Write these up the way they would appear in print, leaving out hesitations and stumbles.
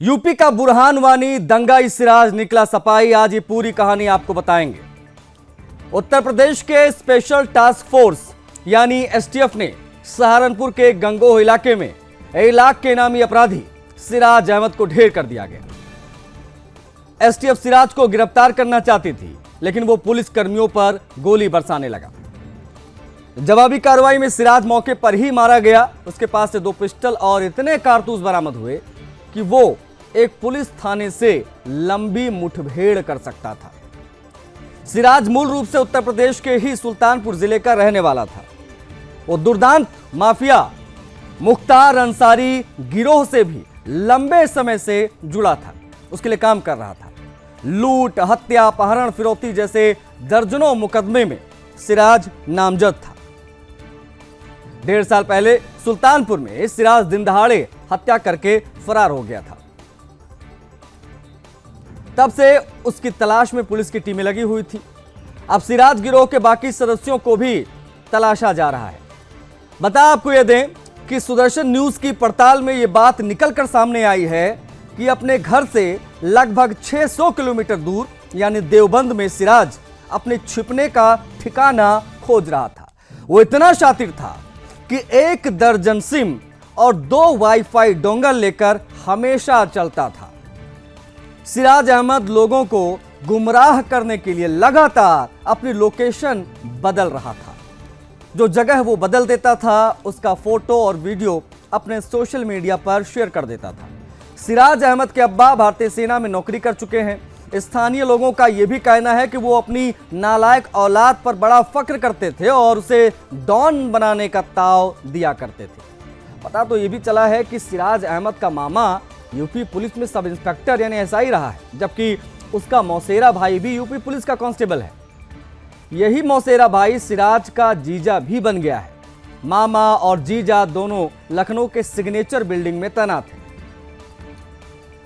UP का बुरहान वानी दंगाई सिराज निकला सपाई। आज ये पूरी कहानी आपको बताएंगे। उत्तर प्रदेश के स्पेशल टास्क फोर्स यानी एसटीएफ ने सहारनपुर के गंगोह इलाके में 1 लाख के इनामी अपराधी सिराज अहमद को ढेर कर दिया गया। एसटीएफ सिराज को गिरफ्तार करना चाहती थी, लेकिन वो पुलिस कर्मियों पर गोली बरसाने लगा। जवाबी कार्रवाई में सिराज मौके पर ही मारा गया। उसके पास से 2 पिस्टल और इतने कारतूस बरामद हुए कि वो एक पुलिस थाने से लंबी मुठभेड़ कर सकता था। सिराज मूल रूप से उत्तर प्रदेश के ही सुल्तानपुर जिले का रहने वाला था। वो दुर्दांत माफिया मुख्तार अंसारी गिरोह से भी लंबे समय से जुड़ा था, उसके लिए काम कर रहा था। लूट, हत्या, अपहरण, फिरौती जैसे दर्जनों मुकदमे में सिराज नामजद था। 1.5 साल पहले सुल्तानपुर में सिराज दिन दहाड़े हत्या करके फरार हो गया था। तब से उसकी तलाश में पुलिस की टीमें लगी हुई थी। अब सिराज गिरोह के बाकी सदस्यों को भी तलाशा जा रहा है। बता आपको यह दें कि सुदर्शन न्यूज की पड़ताल में यह बात निकलकर सामने आई है कि अपने घर से लगभग 600 किलोमीटर दूर यानी देवबंद में सिराज अपने छिपने का ठिकाना खोज रहा था। वो इतना शातिर था कि 1 दर्जन सिम और 2 वाईफाई डोंगल लेकर हमेशा चलता था। सिराज अहमद लोगों को गुमराह करने के लिए लगातार अपनी लोकेशन बदल रहा था। जो जगह वो बदल देता था, उसका फोटो और वीडियो अपने सोशल मीडिया पर शेयर कर देता था। सिराज अहमद के अब्बा भारतीय सेना में नौकरी कर चुके हैं। स्थानीय लोगों का यह भी कहना है कि वो अपनी नालायक औलाद पर बड़ा फख्र करते थे और उसे डॉन बनाने का ताव दिया करते थे। पता तो यह भी चला है कि सिराज अहमद का मामा यूपी पुलिस में सब इंस्पेक्टर यानी एसआई रहा है, जबकि उसका मौसेरा भाई भी यूपी पुलिस का कांस्टेबल है। यही मौसेरा भाई सिराज का जीजा भी बन गया है। मामा और जीजा दोनों लखनऊ के सिग्नेचर बिल्डिंग में तैनात हैं,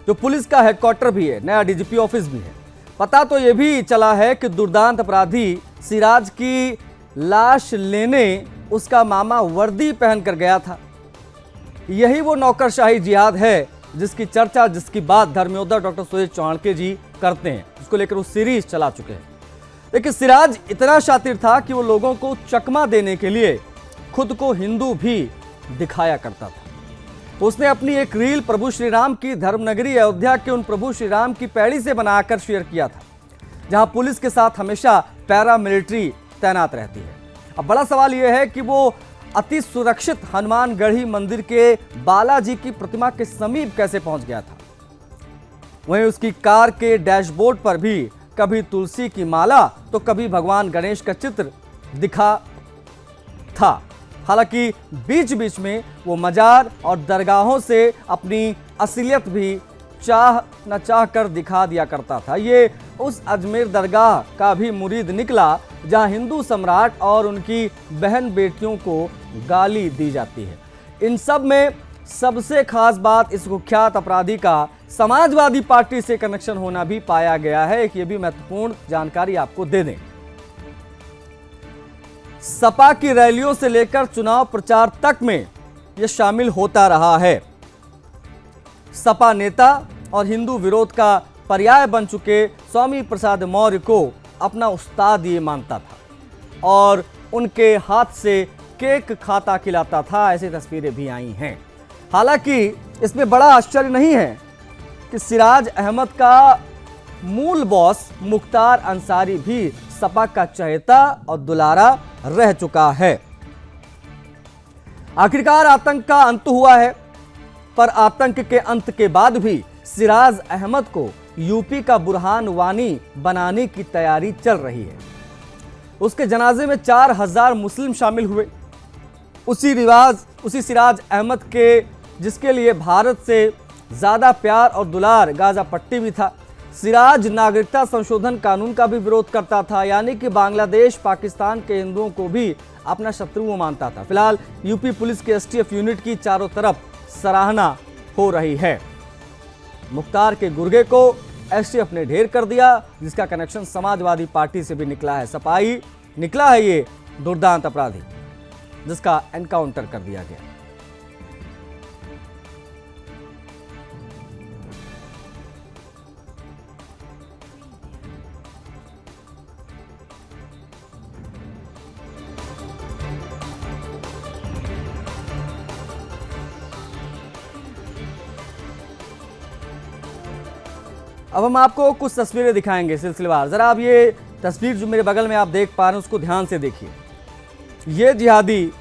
जो पुलिस का हेडक्वार्टर भी है, नया डीजीपी ऑफिस भी है। पता तो यह भी चला है कि दुर्दांत अपराधी सिराज की लाश लेने उसका मामा वर्दी पहनकर गया था। यही वो नौकरशाही जिहाद है जिसकी चर्चा, जिसकी बात धर्मेंद्र डॉक्टर सुरेश चौहान जी करते हैं, जिसको लेकर वो सीरीज चला चुके हैं। लेकिन सिराज इतना शातिर था कि वो लोगों को चकमा देने के लिए खुद को हिंदू भी दिखाया करता था। उसने अपनी एक रील प्रभु श्री राम की धर्मनगरी अयोध्या के उन प्रभु श्री राम की पैड़ी से बनाकर शेयर किया था, जहां पुलिस के साथ हमेशा पैरामिलिट्री तैनात रहती है। अब बड़ा सवाल यह है कि वो अति सुरक्षित हनुमानगढ़ी मंदिर के बालाजी की प्रतिमा के समीप कैसे पहुंच गया था। वहीं उसकी कार के डैशबोर्ड पर भी कभी तुलसी की माला तो कभी भगवान गणेश का चित्र दिखा था। हालांकि बीच बीच में वो मजार और दरगाहों से अपनी असलियत भी चाह न चाह कर दिखा दिया करता था। ये उस अजमेर दरगाह का भी मुरीद निकला जहां हिंदू सम्राट और उनकी बहन बेटियों को गाली दी जाती है। इन सब में सबसे खास बात इस कुख्यात अपराधी का समाजवादी पार्टी से कनेक्शन होना भी पाया गया है। एक ये भी महत्वपूर्ण जानकारी आपको दे दें। सपा की रैलियों से लेकर चुनाव प्रचार तक में यह शामिल होता रहा है। सपा नेता और हिंदू विरोध का पर्याय बन चुके स्वामी प्रसाद मौर्य को अपना उस्ताद ये मानता था और उनके हाथ से केक खाता खिलाता था। ऐसी तस्वीरें भी आई हैं। हालांकि इसमें बड़ा आश्चर्य नहीं है कि सिराज अहमद का मूल बॉस मुख्तार अंसारी भी सपा का चहेता और दुलारा रह चुका है। आखिरकार आतंक का अंत हुआ है, पर आतंक के अंत के बाद भी सिराज अहमद को यूपी का बुरहान वानी बनाने की तैयारी चल रही है। उसके जनाजे में 4000 मुस्लिम शामिल हुए। उसी सिराज अहमद के जिसके लिए भारत से ज्यादा प्यार और दुलार गाजा पट्टी भी था। सिराज नागरिकता संशोधन कानून का भी विरोध करता था, यानी कि बांग्लादेश पाकिस्तान के हिंदुओं को भी अपना शत्रु मानता था। फिलहाल यूपी पुलिस के एसटीएफ यूनिट की चारों तरफ सराहना हो रही है। मुख्तार के गुर्गे को एसटीएफ ने ढेर कर दिया, जिसका कनेक्शन समाजवादी पार्टी से भी निकला है। सपाई निकला है ये दुर्दांत अपराधी, जिसका एनकाउंटर कर दिया गया। अब हम आपको कुछ तस्वीरें दिखाएंगे सिलसिलेवार। जरा आप ये तस्वीर जो मेरे बगल में आप देख पा रहे हैं उसको ध्यान से देखिए। ये जिहादी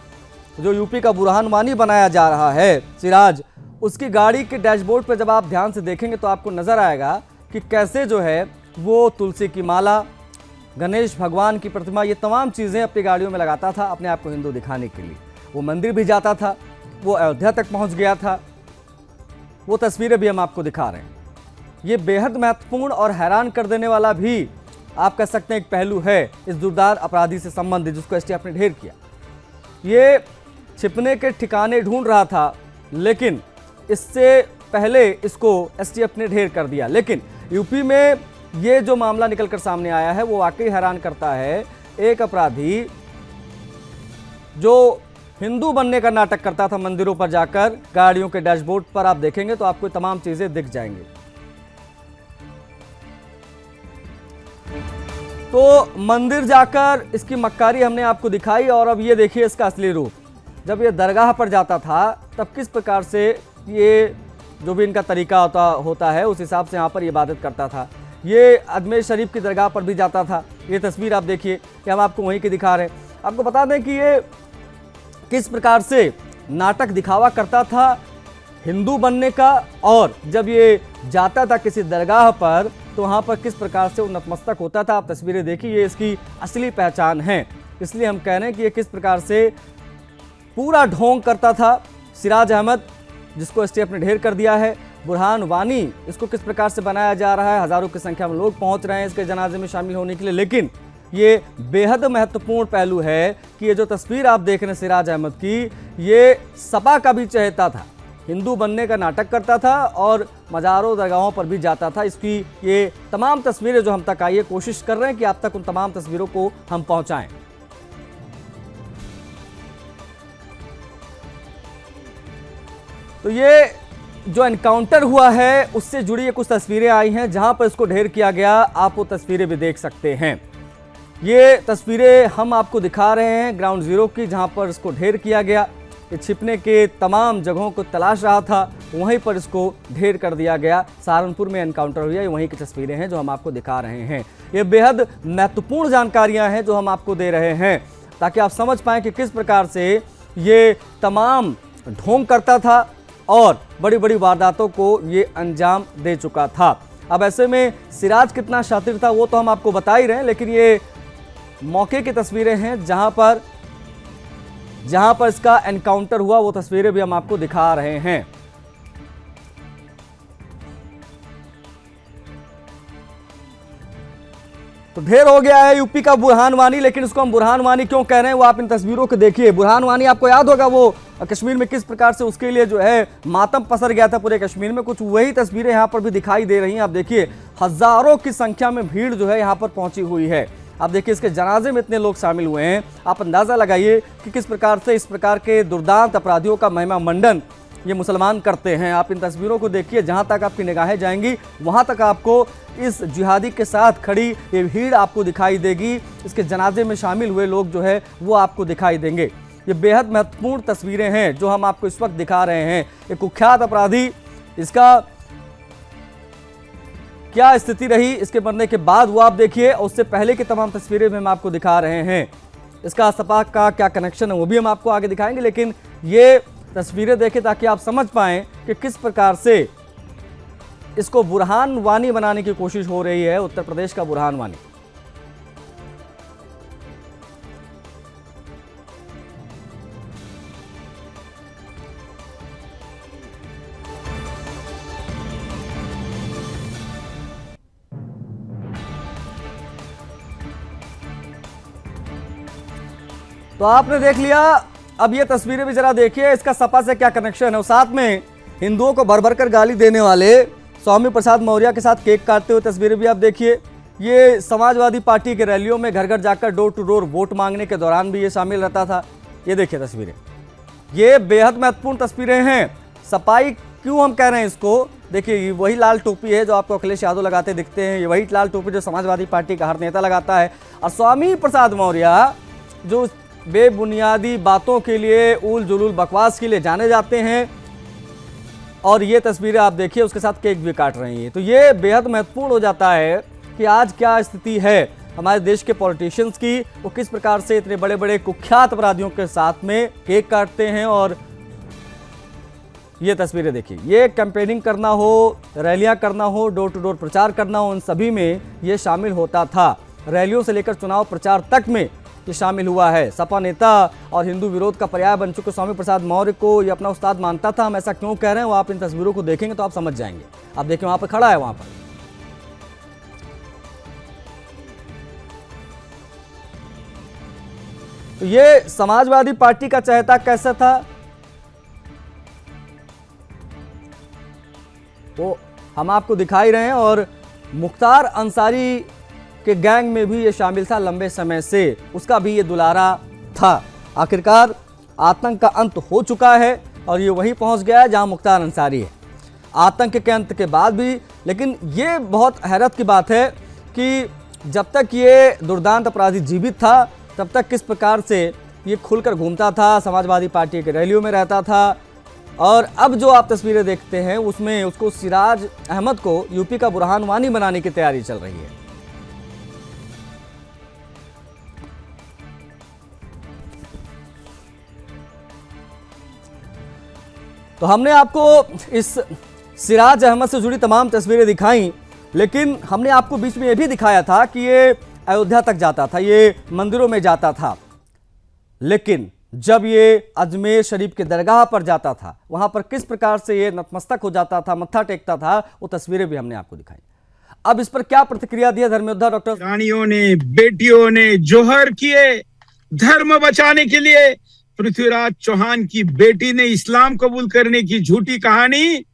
जो यूपी का बुरहान वानी बनाया जा रहा है सिराज, उसकी गाड़ी के डैशबोर्ड पर जब आप ध्यान से देखेंगे तो आपको नजर आएगा कि कैसे जो है वो तुलसी की माला, गणेश भगवान की प्रतिमा, ये तमाम चीज़ें अपनी गाड़ियों में लगाता था अपने आप को हिंदू दिखाने के लिए। वो मंदिर भी जाता था, वो अयोध्या तक पहुंच गया था। वो तस्वीरें भी हम आपको दिखा रहे हैं। ये बेहद महत्वपूर्ण और हैरान कर देने वाला भी आप कह सकते हैं एक पहलू है इस दुर्दार अपराधी से संबंधित, जिसको एसटीएफ ने ढेर किया। ये छिपने के ठिकाने ढूंढ रहा था, लेकिन इससे पहले इसको एसटीएफ ने ढेर कर दिया। लेकिन यूपी में ये जो मामला निकलकर सामने आया है वो वाकई हैरान करता है। एक अपराधी जो हिंदू बनने का नाटक करता था मंदिरों पर जाकर, गाड़ियों के डैशबोर्ड पर आप देखेंगे तो आपको तमाम चीजें दिख जाएंगी। तो मंदिर जाकर इसकी मक्कारी हमने आपको दिखाई, और अब ये देखिए इसका असली रूप। जब ये दरगाह पर जाता था तब किस प्रकार से ये जो भी इनका तरीका होता है उस हिसाब से यहाँ पर इबादत करता था। ये अजमेर शरीफ की दरगाह पर भी जाता था। ये तस्वीर आप देखिए कि हम आपको वहीं की दिखा रहे हैं। आपको बता दें कि ये किस प्रकार से नाटक दिखावा करता था हिंदू बनने का, और जब ये जाता था किसी दरगाह पर तो वहाँ पर किस प्रकार से वो नतमस्तक होता था। आप तस्वीरें देखिए, ये इसकी असली पहचान है। इसलिए हम कह रहे हैं कि ये किस प्रकार से पूरा ढोंग करता था सिराज अहमद, जिसको एसटीएफ ने ढेर कर दिया है। बुरहान वानी, इसको किस प्रकार से बनाया जा रहा है। हजारों की संख्या में लोग पहुंच रहे हैं इसके जनाजे में शामिल होने के लिए। लेकिन ये बेहद महत्वपूर्ण पहलू है कि ये जो तस्वीर आप देख रहे हैं सिराज अहमद की, ये सपा का भी चहेता था, हिंदू बनने का नाटक करता था और मज़ारों दरगाहों पर भी जाता था। इसकी ये तमाम तस्वीरें जो हम तक आई है, कोशिश कर रहे हैं कि आप तक उन तमाम तस्वीरों को हम पहुंचाएं। तो ये जो एनकाउंटर हुआ है उससे जुड़ी ये कुछ तस्वीरें आई हैं जहां पर इसको ढेर किया गया। आप वो तस्वीरें भी देख सकते हैं। ये तस्वीरें हम आपको दिखा रहे हैं ग्राउंड जीरो की, जहां पर इसको ढेर किया गया। ये छिपने के तमाम जगहों को तलाश रहा था, वहीं पर इसको ढेर कर दिया गया। सहारनपुर में एनकाउंटर हुआ, ये वहीं की तस्वीरें हैं जो हम आपको दिखा रहे हैं। ये बेहद महत्वपूर्ण जानकारियां हैं जो हम आपको दे रहे हैं, ताकि आप समझ पाएं कि किस प्रकार से ये तमाम ढोंग करता था और बड़ी बड़ी वारदातों को ये अंजाम दे चुका था। अब ऐसे में सिराज कितना शातिर था वो तो हम आपको बता ही रहे हैं, लेकिन ये मौके की तस्वीरें हैं जहां पर इसका एनकाउंटर हुआ। वो तस्वीरें भी हम आपको दिखा रहे हैं। तो ढेर हो गया है यूपी का बुरहान वानी, लेकिन इसको हम बुरहान वानी क्यों कह रहे हैं वो आप इन तस्वीरों को देखिए। बुरहान वानी आपको याद होगा वो कश्मीर में किस प्रकार से उसके लिए जो है मातम पसर गया था पूरे कश्मीर में। कुछ वही तस्वीरें यहाँ पर भी दिखाई दे रही हैं। आप देखिए हजारों की संख्या में भीड़ जो है यहाँ पर पहुंची हुई है। आप देखिए इसके जनाजे में इतने लोग शामिल हुए हैं। आप अंदाजा लगाइए कि किस प्रकार से इस प्रकार के दुर्दांत अपराधियों का महिमा मंडन ये मुसलमान करते हैं। आप इन तस्वीरों को देखिए, जहां तक आपकी निगाहें जाएंगी वहां तक आपको इस जिहादी के साथ खड़ी ये भीड़ आपको दिखाई देगी। इसके जनाजे में शामिल हुए लोग जो है वो आपको दिखाई देंगे। ये बेहद महत्वपूर्ण तस्वीरें हैं जो हम आपको इस वक्त दिखा रहे हैं। एक कुख्यात अपराधी, इसका क्या स्थिति रही इसके बनने के बाद वो आप देखिए, और उससे पहले की तमाम तस्वीरें भी हम आपको दिखा रहे हैं। इसका सपा का क्या कनेक्शन है वो भी हम आपको आगे दिखाएंगे, लेकिन ये तस्वीरें देखें ताकि आप समझ पाएं कि किस प्रकार से इसको बुरहान वानी बनाने की कोशिश हो रही है, उत्तर प्रदेश का बुरहान वानी। तो आपने देख लिया, अब ये तस्वीरें भी जरा देखिए, इसका सपा से क्या कनेक्शन है। और साथ में हिंदुओं को भर भर कर गाली देने वाले स्वामी प्रसाद मौर्य के साथ केक काटते हुए तस्वीरें भी आप देखिए। ये समाजवादी पार्टी के रैलियों में घर घर जाकर डोर टू डोर वोट मांगने के दौरान भी ये शामिल रहता था। ये देखिए तस्वीरें, ये बेहद महत्वपूर्ण तस्वीरें हैं। सपाई क्यों हम कह रहे हैं इसको, देखिए ये वही लाल टोपी है जो आपको अखिलेश यादव लगाते दिखते हैं, ये वही लाल टोपी जो समाजवादी पार्टी का हर नेता लगाता है। और स्वामी प्रसाद मौर्य जो बेबुनियादी बातों के लिए, उल जुलूल बकवास के लिए जाने जाते हैं, और ये तस्वीरें आप देखिए, उसके साथ केक भी काट रही हैं। तो ये बेहद महत्वपूर्ण हो जाता है कि आज क्या स्थिति है हमारे देश के पॉलिटिशियंस की, वो किस प्रकार से इतने बड़े बड़े कुख्यात अपराधियों के साथ में केक काटते हैं। और ये तस्वीरें देखिए, ये कैंपेनिंग करना हो, रैलियां करना हो, डोर टू डोर प्रचार करना हो, उन सभी में ये शामिल होता था। रैलियों से लेकर चुनाव प्रचार तक में ये शामिल हुआ है। सपा नेता और हिंदू विरोध का पर्याय बन चुके स्वामी प्रसाद मौर्य को ये अपना उस्ताद मानता था। हम ऐसा क्यों कह रहे हैं वो आप इन तस्वीरों को देखेंगे तो आप समझ जाएंगे। आप देखिए वहां पर खड़ा है, वहां पर तो ये समाजवादी पार्टी का चहेता कैसा था वो हम आपको दिखा ही रहे हैं। और मुख्तार अंसारी के गैंग में भी ये शामिल था लंबे समय से, उसका भी ये दुलारा था। आखिरकार आतंक का अंत हो चुका है और ये वहीं पहुंच गया है जहां मुख्तार अंसारी है। आतंक के अंत के बाद भी, लेकिन ये बहुत हैरत की बात है कि जब तक ये दुर्दांत अपराधी जीवित था तब तक किस प्रकार से ये खुलकर घूमता था, समाजवादी पार्टी के रैलियों में रहता था। और अब जो आप तस्वीरें देखते हैं उसमें उसको सिराज अहमद को यूपी का बुरहान वानी बनाने की तैयारी चल रही है। तो हमने आपको इस सिराज अहमद से जुड़ी तमाम तस्वीरें दिखाई, लेकिन हमने आपको बीच में यह भी दिखाया था कि ये अयोध्या तक जाता था, ये मंदिरों में जाता था, लेकिन जब ये अजमेर शरीफ के दरगाह पर जाता था वहां पर किस प्रकार से ये नतमस्तक हो जाता था, मत्था टेकता था, वो तस्वीरें भी हमने आपको दिखाई। अब इस पर क्या प्रतिक्रिया दिया धर्मयोद्धा डॉक्टर रानियों ने, बेटियों ने जोहर किए धर्म बचाने के लिए। पृथ्वीराज चौहान की बेटी ने इस्लाम कबूल करने की झूठी कहानी,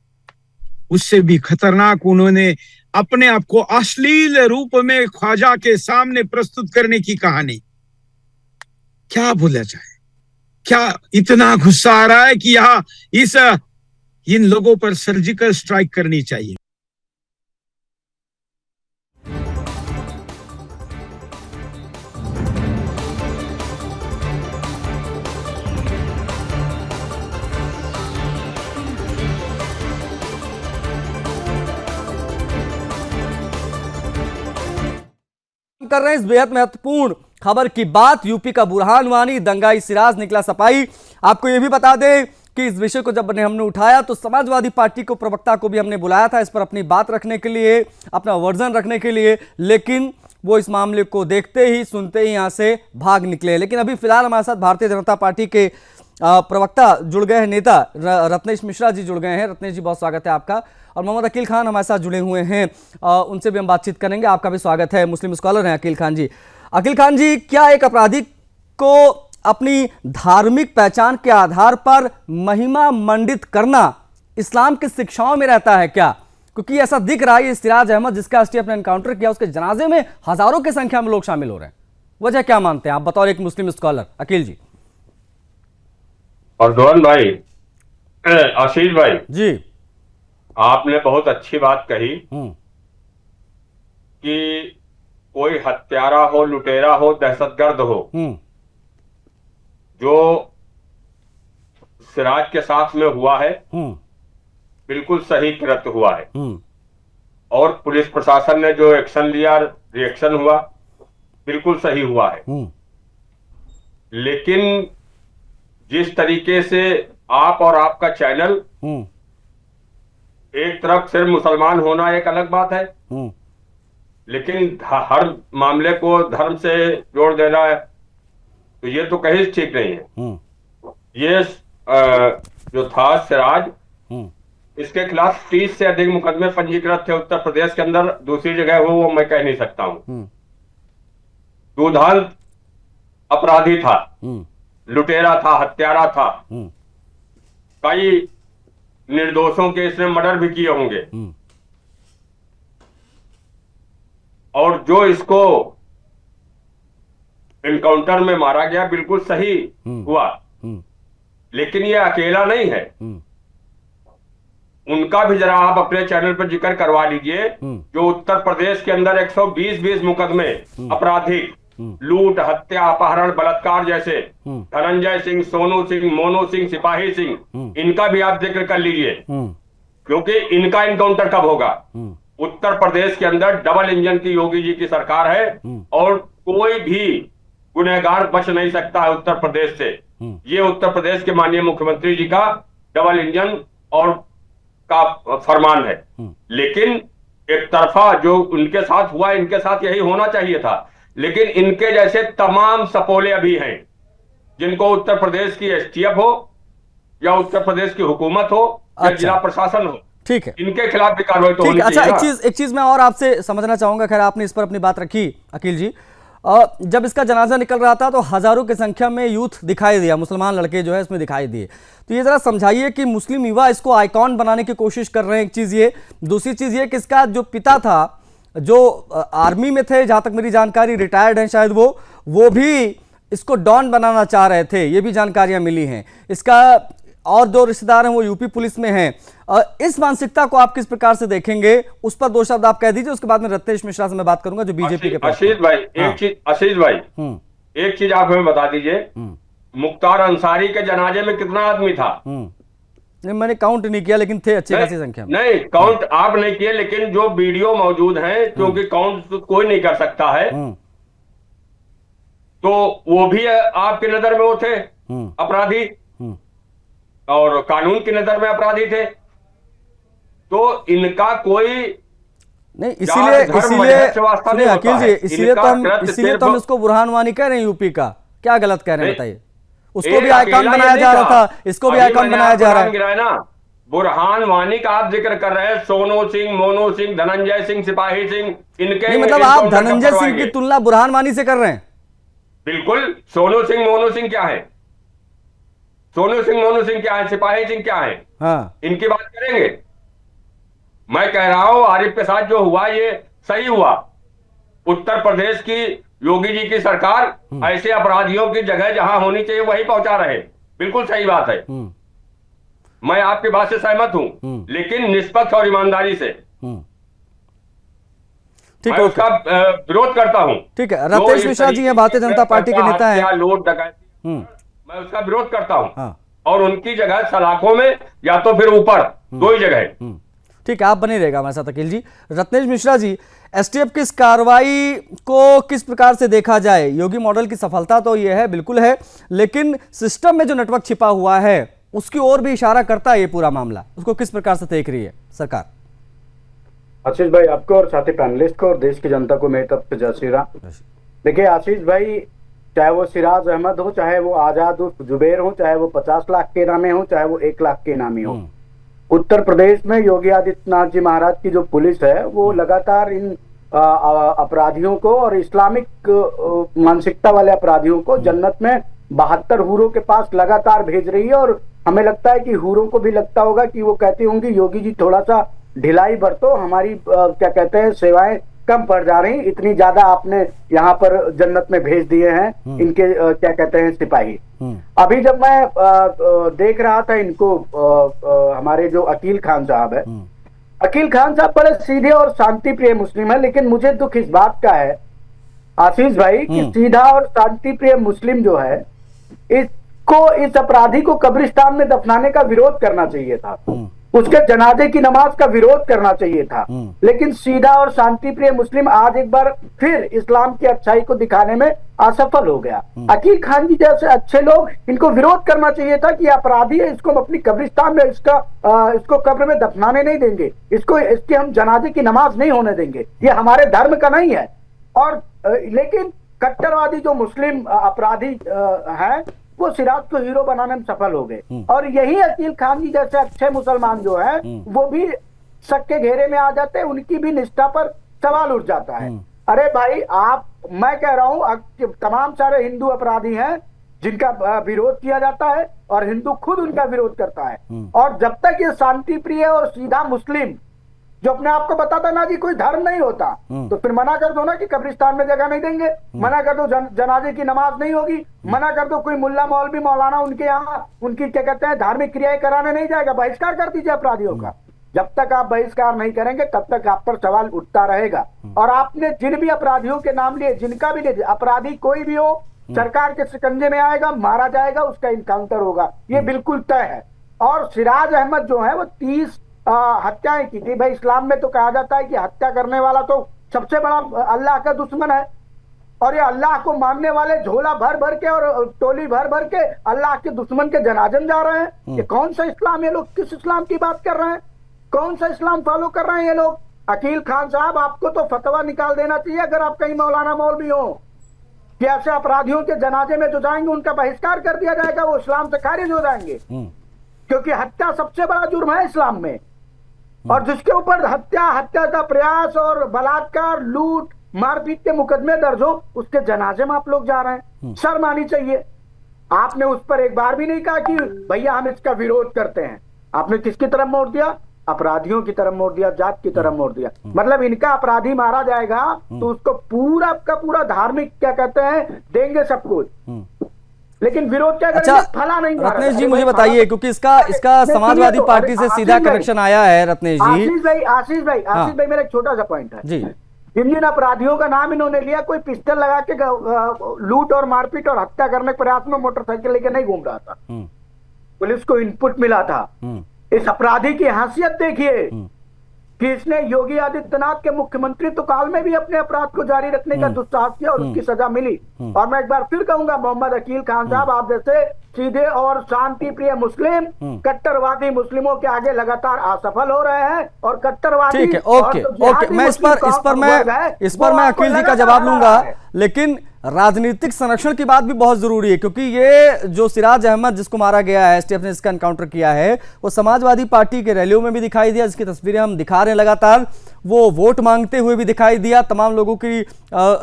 उससे भी खतरनाक उन्होंने अपने आप को अश्लील रूप में ख्वाजा के सामने प्रस्तुत करने की कहानी। क्या बोला जाए, क्या इतना गुस्सा आ रहा है कि यहाँ इन लोगों पर सर्जिकल स्ट्राइक करनी चाहिए। कर रहे हैं इस बेहद महत्वपूर्ण खबर की बात। यूपी का बुरहान वानी, दंगाई सिराज निकला सपाई। आपको यह भी बता दें कि इस विषय को जब हमने उठाया तो समाजवादी पार्टी को प्रवक्ता को भी हमने बुलाया था इस पर अपनी बात रखने के लिए, अपना वर्जन रखने के लिए, लेकिन वो इस मामले को देखते ही सुनते ही यहां से भाग निकले। लेकिन अभी फिलहाल हमारे साथ भारतीय जनता पार्टी के प्रवक्ता जुड़ गए हैं, नेता रत्नेश मिश्रा जी जुड़ गए हैं। रत्नेश जी बहुत स्वागत है आपका। और मोहम्मद अकील खान हमारे साथ जुड़े हुए हैं, उनसे भी हम बातचीत करेंगे। आपका भी स्वागत है। मुस्लिम स्कॉलर हैं अकील खान जी। अकील खान जी, क्या एक अपराधी को अपनी धार्मिक पहचान के आधार पर महिमा मंडित करना इस्लाम की शिक्षाओं में रहता है क्या? क्योंकि ऐसा दिख रहा है सिराज अहमद जिसका एसटीएफ ने एनकाउंटर किया उसके जनाजे में हजारों की संख्या में लोग शामिल हो रहे हैं। वजह क्या मानते हैं आप बतौर एक मुस्लिम स्कॉलर? अकील जी। और दोन भाई, आशीष भाई जी, आपने बहुत अच्छी बात कही कि कोई हत्यारा हो, लुटेरा हो, दहशतगर्द हो, जो सिराज के साथ में हुआ है बिल्कुल सही कृत्य हुआ है। और पुलिस प्रशासन ने जो एक्शन लिया, रिएक्शन हुआ, बिल्कुल सही हुआ है। लेकिन जिस तरीके से आप और आपका चैनल, एक तरफ सिर्फ मुसलमान होना एक अलग बात है, लेकिन हर मामले को धर्म से जोड़ देना है, तो ये तो कहीं ठीक नहीं है। ये जो था सिराज, इसके खिलाफ 30 से अधिक मुकदमे पंजीकृत थे उत्तर प्रदेश के अंदर। दूसरी जगह हो वो मैं कह नहीं सकता हूं। दुर्दांत अपराधी था, लुटेरा था, हत्यारा था। कई निर्दोषों के इसने मर्डर भी किए होंगे। और जो इसको एनकाउंटर में मारा गया बिल्कुल सही हुआ, लेकिन ये अकेला नहीं है। उनका भी जरा आप अपने चैनल पर जिक्र करवा लीजिए, जो उत्तर प्रदेश के अंदर 120 मुकदमे आपराधिक, लूट, हत्या, अपहरण, बलात्कार जैसे, धनंजय सिंह, सोनू सिंह, मोनू सिंह, सिपाही सिंह, इनका भी आप जिक्र कर लीजिए। क्योंकि इनका इनकाउंटर कब होगा? उत्तर प्रदेश के अंदर डबल इंजन की योगी जी की सरकार है और कोई भी गुनहगार बच नहीं सकता है उत्तर प्रदेश से। ये उत्तर प्रदेश के माननीय मुख्यमंत्री जी का डबल इंजन और का फरमान है। लेकिन एक तरफा जो उनके साथ हुआ, इनके साथ यही होना चाहिए था। लेकिन इनके जैसे तमाम सपोले अभी हैं जिनको उत्तर प्रदेश की एसटीएफ हो या उत्तर प्रदेश की हुकूमत हो या जिला प्रशासन हो, ठीक है, इनके खिलाफ भी कार्रवाई तो होनी अच्छा, चाहिए। एक चीज मैं और आपसे समझना चाहूंगा। खैर आपने इस पर अपनी बात रखी अकील जी। जब इसका जनाजा निकल रहा था तो हजारों की संख्या में यूथ दिखाई दिया, मुसलमान लड़के जो है इसमें दिखाई दिए। तो ये जरा समझाइए कि मुस्लिम युवा इसको आइकॉन बनाने की कोशिश कर रहे हैं, एक चीज ये। दूसरी चीज ये कि इसका जो पिता था, जो आर्मी में थे, जहां तक मेरी जानकारी रिटायर्ड हैं शायद, वो भी इसको डॉन बनाना चाह रहे थे, ये भी जानकारियां मिली हैं। इसका और दो रिश्तेदार हैं वो यूपी पुलिस में हैं। इस मानसिकता को आप किस प्रकार से देखेंगे, उस पर दो शब्द आप कह दीजिए, उसके बाद में रत्नेश मिश्रा से मैं बात करूंगा जो बीजेपी के आशीष भाई, एक चीज आप हमें बता दीजिए, मुख्तार अंसारी के जनाजे में कितना आदमी था? नहीं, मैंने काउंट नहीं किया, लेकिन थे अच्छी खासी संख्या में। नहीं, काउंट आप नहीं किए, लेकिन जो वीडियो मौजूद है, क्योंकि काउंट तो कोई नहीं कर सकता है, तो वो भी आपकी नजर में वो थे अपराधी और कानून की नजर में अपराधी थे। तो इनका कोई नहीं, इसीलिए अकील जी, इसीलिए तो हम इसको बुरहान वानी कह रहे हैं यूपी का। क्या गलत कह रहे हैं बताइए? उसको भी आइकॉन बनाया जा रहा था, इसको भी आइकॉन बनाया जा रहा है। बुरहान वानी का आप जिक्र कर रहे हैं, सोनू सिंह, मोनू सिंह, धनंजय सिंह, सिपाही सिंह, इनके नहीं, मतलब आप धनंजय सिंह की तुलना बुरहान वानी से कर रहे हैं? बिल्कुल। सोनू सिंह, मोनू सिंह क्या है? सोनू सिंह, मोनू सिंह क्या है? सिपाही सिंह क्या है? हाँ, इनकी बात करेंगे। मैं कह रहा हूं आरिफ के साथ जो हुआ ये सही हुआ। उत्तर प्रदेश की योगी जी की सरकार ऐसे अपराधियों की जगह जहां होनी चाहिए वही पहुंचा रहे, बिल्कुल सही बात है। मैं आपकी बात से सहमत हूं, लेकिन निष्पक्ष और ईमानदारी से। ठीक मैं उसका विरोध करता हूं। ठीक है, रत्नेश मिश्रा जी हैं, भारतीय जनता पार्टी के नेता हैं। लूट डकैती, मैं उसका विरोध करता हूं। और उनकी जगह सलाखों में या तो फिर ऊपर, दो ही जगह। ठीक है, आप बने रहेगा हमारे साथ अकील जी। रत्नेश मिश्रा जी, एसटीएफ की इस कार्रवाई को किस प्रकार से देखा जाए? योगी मॉडल की सफलता तो यह है, बिल्कुल है, लेकिन सिस्टम में जो नेटवर्क छिपा हुआ है उसकी ओर भी इशारा करता है ये पूरा मामला। उसको किस प्रकार से देख रही है सरकार? आशीष भाई, आपको और साथी पैनलिस्ट को और देश की जनता को मेरी तरफ से जय श्री राम। देखिए आशीष भाई, चाहे वो सिराज अहमद हो, चाहे वो आजाद उर्फ जुबेर हो, चाहे वो 50 लाख के इनामी हो, चाहे वो 1 लाख के इनामी हो, उत्तर प्रदेश में योगी आदित्यनाथ जी महाराज की जो पुलिस है वो लगातार इन अपराधियों को और इस्लामिक मानसिकता वाले अपराधियों को जन्नत में 72 हूरों के पास लगातार भेज रही है। और हमें लगता है कि हूरों को भी लगता होगा कि वो कहती होंगी योगी जी थोड़ा सा ढिलाई बरतो, हमारी क्या कहते हैं सेवाएं कम पड़ जा रही, इतनी ज्यादा आपने यहाँ पर जन्नत में भेज दिए हैं इनके क्या कहते हैं सिपाही। अभी जब मैं देख रहा था इनको, हमारे जो अकील खान साहब है, अकील खान साहब बड़े सीधे और शांति प्रिय मुस्लिम है, लेकिन मुझे दुख इस बात का है आशीष भाई कि सीधा और शांति प्रिय मुस्लिम जो है, इसको, इस अपराधी को कब्रिस्तान में दफनाने का विरोध करना चाहिए था, उसके जनाजे की नमाज का विरोध करना चाहिए था। लेकिन सीधा और शांति प्रिय मुस्लिम आज एक बार फिर इस्लाम की अच्छाई को दिखाने में असफल हो गया। अकील खान जी जैसे अच्छे लोग, इनको विरोध करना चाहिए था कि अपराधी है, इसको हम अपनी कब्रिस्तान में इसको कब्र में दफनाने नहीं देंगे, इसके हम जनाजे की नमाज नहीं होने देंगे, ये हमारे धर्म का नहीं है। और लेकिन कट्टरवादी जो मुस्लिम अपराधी हैं वो सिराज को हीरो बनाने में सफल हो गए। और यही अकील खान जी जैसे अच्छे मुसलमान जो हैं वो भी शक के घेरे में आ जाते हैं, उनकी भी निष्ठा पर सवाल उठ जाता है। अरे भाई, मैं कह रहा हूं तमाम सारे हिंदू अपराधी हैं जिनका विरोध किया जाता है और हिंदू खुद उनका विरोध करता है। और जब तक ये शांति प्रिय और सीधा मुस्लिम जो अपने आप को बताता ना कि कोई धर्म नहीं होता, तो फिर मना कर दो ना कि कब्रिस्तान में जगह नहीं देंगे, मना कर दो जनाजे की नमाज नहीं होगी, मना कर दो कोई मुल्ला मौलवी मौलाना उनके यहाँ उनकी क्या कहते हैं धार्मिक क्रियाएं कराने नहीं जाएगा, बहिष्कार कर दीजिए अपराधियों का। जब तक आप बहिष्कार नहीं करेंगे तब तक आप पर सवाल उठता रहेगा। और आपने जिन भी अपराधियों के नाम लिए, जिनका भी लिए, अपराधी कोई भी हो, सरकार के शिकंजे में आएगा, मारा जाएगा, उसका इनकाउंटर होगा, ये बिल्कुल तय है। और सिराज अहमद जो है वो 30 हत्याएं की थी। भाई इस्लाम में तो कहा जाता है कि हत्या करने वाला तो सबसे बड़ा अल्लाह का दुश्मन है, और ये अल्लाह को मानने वाले झोला भर भर के और टोली भर भर के अल्लाह के दुश्मन के जनाजे में जा रहे हैं। ये कौन सा इस्लाम, ये लोग किस इस्लाम की बात कर रहे हैं? कौन सा इस्लाम फॉलो कर रहे हैं ये लोग? अकील खान साहब, आपको तो फतवा निकाल देना चाहिए अगर आप कहीं मौलाना मौलवी हो, कि ऐसे अपराधियों के जनाजे में जो जाएंगे उनका बहिष्कार कर दिया जाएगा, वो इस्लाम से खारिज हो जाएंगे। क्योंकि हत्या सबसे बड़ा जुर्म है इस्लाम में, और जिसके ऊपर हत्या का प्रयास और बलात्कार, लूट, मारपीट के मुकदमे दर्ज हो, उसके जनाजे में आप लोग जा रहे हैं। शर्म आनी चाहिए। आपने उस पर एक बार भी नहीं कहा कि भैया हम इसका विरोध करते हैं। आपने किसकी तरफ मोड़ दिया? अपराधियों की तरफ मोड़ दिया, जात की तरफ मोड़ दिया। मतलब इनका अपराधी मारा जाएगा तो उसको पूरा का पूरा धार्मिक क्या कहते हैं देंगे सब कुछ, लेकिन विरोध क्या करेंगे? फला नहीं। रत्नेश जी मुझे बताइए, क्योंकि इसका समाजवादी पार्टी से सीधा कनेक्शन आया है। रत्नेश जी, आशीष भाई मेरा एक छोटा सा पॉइंट है जी। जिन अपराधियों का नाम इन्होंने लिया, कोई पिस्टल लगा के लूट और मारपीट और हत्या करने के प्रयास में मोटरसाइकिल लेके नहीं घूम रहा था। पुलिस को इनपुट मिला था। इस अपराधी की हैसियत देखिए कि इसने योगी आदित्यनाथ के मुख्यमंत्री काल में भी अपने अपराध को जारी रखने का दुस्साहस किया और उसकी सजा मिली। और मैं एक बार फिर कहूंगा, मोहम्मद अकील खान साहब, आप जैसे सीधे और शांति प्रिय मुस्लिम कट्टरवादी मुस्लिमों के आगे लगातार असफल हो रहे हैं, और कट्टरवादी। ठीक है, ओके, मैं इस पर मैं अकील जी का जवाब लूंगा, लेकिन राजनीतिक संरक्षण की बात भी बहुत जरूरी है, क्योंकि ये जो सिराज अहमद जिसको मारा गया है, एसटीएफ ने इसका एनकाउंटर किया है, वो समाजवादी पार्टी के रैलियों में भी दिखाई दिया, जिसकी तस्वीरें हम दिखा रहे हैं लगातार। वो वोट मांगते हुए भी दिखाई दिया, तमाम लोगों की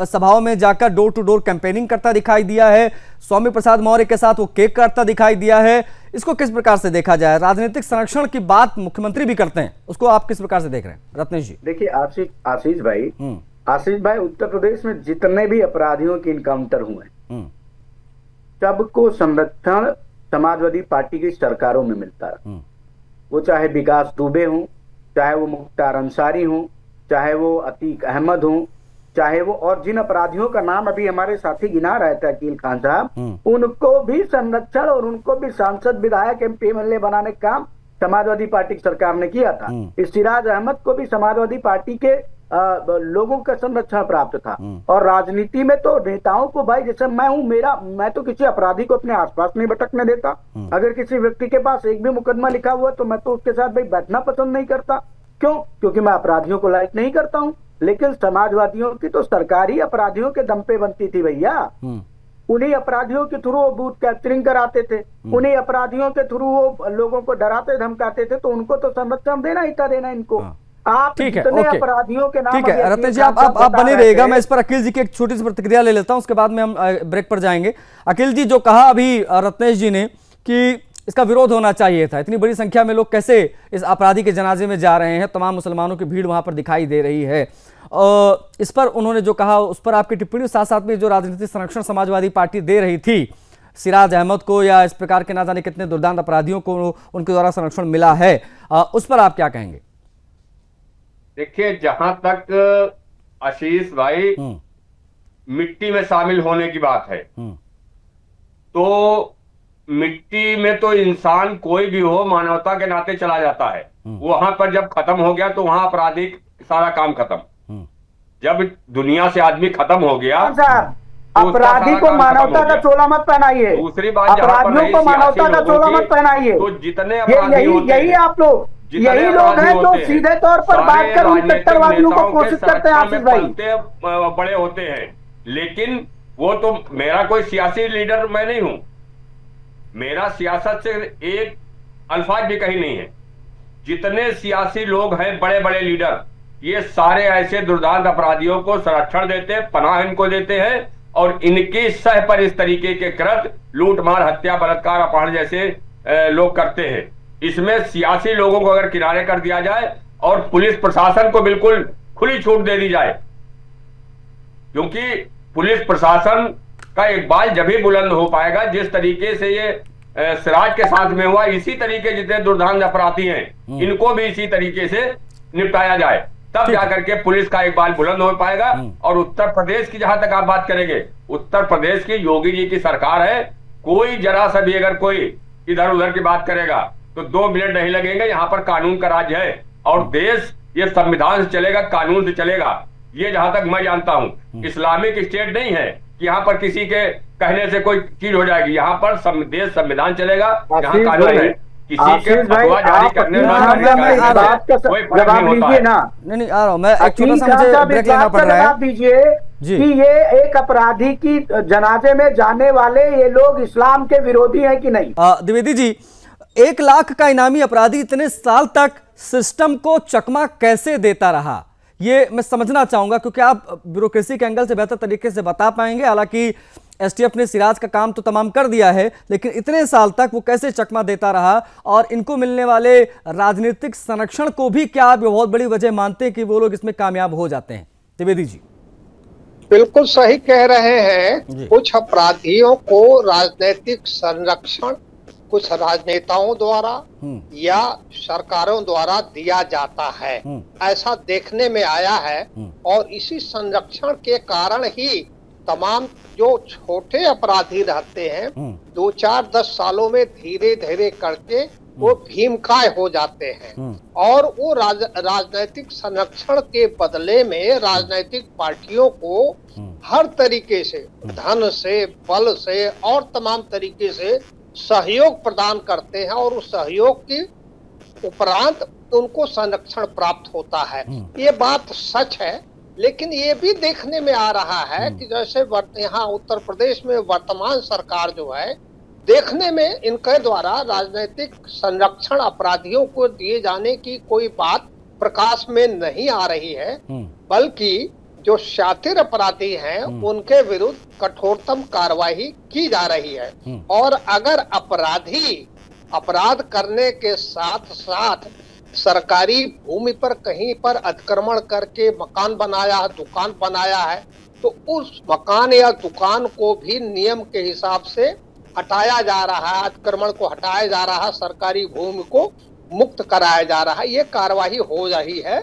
सभाओं में जाकर डोर टू डोर कैंपेनिंग करता दिखाई दिया है। स्वामी प्रसाद मौर्य के साथ वो केक काटता दिखाई दिया है। इसको किस प्रकार से देखा जाए? राजनीतिक संरक्षण की बात मुख्यमंत्री भी करते हैं, उसको आप किस प्रकार से देख रहे हैं रत्नेश जी? देखिए आशीष भाई, उत्तर प्रदेश में जितने भी अपराधियों के इनकाउंटर हुए, सबको संरक्षण समाजवादी पार्टी की सरकारों में मिलता है। वो चाहे विकास दुबे हो, चाहे वो मुख्तार अंसारी हो, चाहे वो अतीक अहमद हो, चाहे वो और जिन अपराधियों का नाम अभी हमारे साथी गिना रहे थे अकील खान साहब, उनको भी संरक्षण और उनको भी सांसद, विधायक, एमपी, एमएलए बनाने का काम समाजवादी पार्टी की सरकार ने किया था। इस सिराज अहमद को भी समाजवादी पार्टी के लोगों का संरक्षण प्राप्त था। और राजनीति में तो नेताओं को, भाई जैसे मैं हूं, मैं तो किसी अपराधी को अपने आसपास नहीं भटकने देता। अगर किसी व्यक्ति के पास एक भी मुकदमा लिखा हुआ तो मैं तो उसके साथ भाई बैठना पसंद नहीं करता। क्यों? क्योंकि मैं अपराधियों को लाइक नहीं करता हूं। लेकिन समाजवादियों की तो सरकार ही अपराधियों के दम पे बनती थी भैया। उन्हीं अपराधियों के थ्रू वो बूथ कैप्चरिंग कराते थे, उन्हीं अपराधियों के थ्रू वो लोगों को डराते धमकाते थे, तो उनको तो संरक्षण देना ही था, देना इनको। आप ठीक है, अपराधियों के नाम, ठीक है रत्नेश जी, आप बने रहिएगा। मैं इस पर अकील जी की एक छोटी सी प्रतिक्रिया ले लेता हूं, उसके बाद में हम ब्रेक पर जाएंगे। अकील जी, जो कहा अभी रत्नेश जी ने कि इसका विरोध होना चाहिए था, इतनी बड़ी संख्या में लोग कैसे इस अपराधी के जनाजे में जा रहे हैं, तमाम मुसलमानों की भीड़ वहां पर दिखाई दे रही है, इस पर उन्होंने जो कहा उस पर आपकी टिप्पणी, साथ साथ में जो राजनीतिक संरक्षण समाजवादी पार्टी दे रही थी सिराज अहमद को या इस प्रकार के ना जाने कितने दुर्दांत अपराधियों को उनके द्वारा संरक्षण मिला है, उस पर आप क्या कहेंगे? देखिए, जहां तक आशीष भाई मिट्टी में शामिल होने की बात है, तो मिट्टी में तो इंसान कोई भी हो मानवता के नाते चला जाता है। वहां पर जब खत्म हो गया तो वहां आपराधिक सारा काम खत्म। जब दुनिया से आदमी खत्म हो गया, अपराधी को मानवता का चोला मत पहनाइए। दूसरी बात, अपराधियों को मानवता का चोला मत पहनाइए। तो जितने अपराधी यही आप लोग, यही लोग हैं जो सीधे तौर पर बात कर उन कट्टरवादियों को कोशिश करते हैं आशीष भाई। बड़े होते हैं, लेकिन वो तो मेरा कोई सियासी लीडर मैं नहीं हूं, मेरा सियासत से एक अल्फाज भी कहीं नहीं है। जितने सियासी लोग हैं, बड़े बड़े लीडर, ये सारे ऐसे दुर्दांत अपराधियों को संरक्षण देते हैं, पनाह इनको देते हैं, और इनकी सह पर इस तरीके के कृत्य, लूट मार, हत्या, बलात्कार, अपहरण जैसे लोग करते हैं। इसमें सियासी लोगों को अगर किनारे कर दिया जाए और पुलिस प्रशासन को बिल्कुल खुली छूट दे दी जाए, क्योंकि पुलिस प्रशासन का इकबाल जब ही बुलंद हो पाएगा जिस तरीके से ये सिराज के साथ में हुआ, इसी तरीके जितने दुर्दांत अपराधी हैं इनको भी इसी तरीके से निपटाया जाए, तब जाकर के पुलिस का इकबाल बुलंद हो पाएगा। और उत्तर प्रदेश की जहां तक आप बात करेंगे, उत्तर प्रदेश की योगी जी की सरकार है, कोई जरा सा भी अगर कोई इधर उधर की बात करेगा तो 2 मिनट नहीं लगेंगे। यहाँ पर कानून का राज है और देश ये संविधान से चलेगा, कानून से चलेगा। ये जहां तक मैं जानता हूं इस्लामिक स्टेट नहीं है कि यहाँ पर किसी के कहने से कोई चीज हो जाएगी। यहाँ पर देश संविधान चलेगा, यहाँ कानून है। किसी के फतवा जारी करने कोई जवाब लीजिए ना। नहीं आ रहा हूं मैं, एक छोटा सा मुझे ब्रेक लेना पड़ रहा है। दीजिए कि ये एक अपराधी की जनाजे में जाने वाले ये लोग इस्लाम के विरोधी हैं कि नहीं? द्विवेदी जी, 1 लाख का इनामी अपराधी इतने साल तक सिस्टम को चकमा कैसे देता रहा, ये मैं समझना चाहूंगा, क्योंकि आप ब्यूरोक्रेसी के एंगल से बेहतर तरीके से बता पाएंगे। हालांकि एसटीएफ ने सिराज का काम तो तमाम कर दिया है, लेकिन इतने साल तक वो कैसे चकमा देता रहा, और इनको मिलने वाले राजनीतिक संरक्षण को भी क्या आप बहुत बड़ी वजह मानते हैं कि वो लोग इसमें कामयाब हो जाते हैं? द्विवेदी जी बिल्कुल सही कह रहे हैं। कुछ अपराधियों को राजनीतिक संरक्षण कुछ राजनेताओं द्वारा या सरकारों द्वारा दिया जाता है, ऐसा देखने में आया है। और इसी संरक्षण के कारण ही तमाम जो छोटे अपराधी रहते हैं 2-4-10 सालों में धीरे धीरे करके वो भीमकाय हो जाते हैं। और वो राजनीतिक संरक्षण के बदले में राजनीतिक पार्टियों को हर तरीके से, धन से, बल से और तमाम तरीके से सहयोग प्रदान करते हैं, और उस सहयोग के उपरांत उनको संरक्षण प्राप्त होता है। ये बात सच है। लेकिन ये भी देखने में आ रहा है कि जैसे यहाँ उत्तर प्रदेश में वर्तमान सरकार जो है, देखने में इनके द्वारा राजनीतिक संरक्षण अपराधियों को दिए जाने की कोई बात प्रकाश में नहीं आ रही है, बल्कि जो शातिर अपराधी हैं उनके विरुद्ध कठोरतम कार्रवाई की जा रही है। और अगर अपराधी अपराध करने के साथ साथ सरकारी भूमि पर कहीं पर अतिक्रमण करके मकान बनाया है, दुकान बनाया है, तो उस मकान या दुकान को भी नियम के हिसाब से हटाया जा रहा है, अतिक्रमण को हटाया जा रहा है, सरकारी भूमि को मुक्त कराया जा रहा है। ये कार्रवाई हो रही है।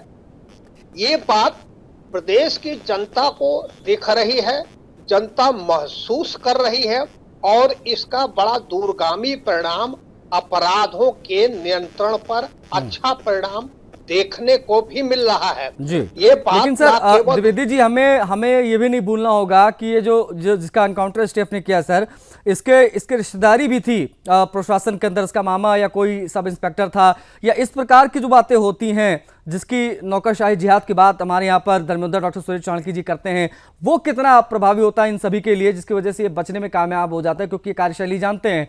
ये बात प्रदेश की जनता को दिख रही है, जनता महसूस कर रही है, और इसका बड़ा दूरगामी परिणाम अपराधों के नियंत्रण पर अच्छा परिणाम देखने को भी मिल रहा है जी। ये बात लेकिन सर द्विवेदी जी, हमें ये भी नहीं भूलना होगा कि ये जो जिसका एनकाउंटर एसटीएफ ने किया सर, इसके रिश्तेदारी भी थी प्रशासन के अंदर, इसका मामा या कोई सब इंस्पेक्टर था, या इस प्रकार की जो बातें होती हैं जिसकी नौकरशाही जिहाद की बात हमारे यहाँ पर धर्मेंद्र डॉक्टर सुरेश चाणक्य जी करते हैं, वो कितना प्रभावी होता है इन सभी के लिए, जिसकी वजह से ये बचने में कामयाब हो जाता है? क्योंकि कार्यशैली जानते हैं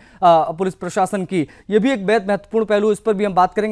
पुलिस प्रशासन की, ये भी एक बेहद महत्वपूर्ण पहलू, इस पर भी हम बात करेंगे।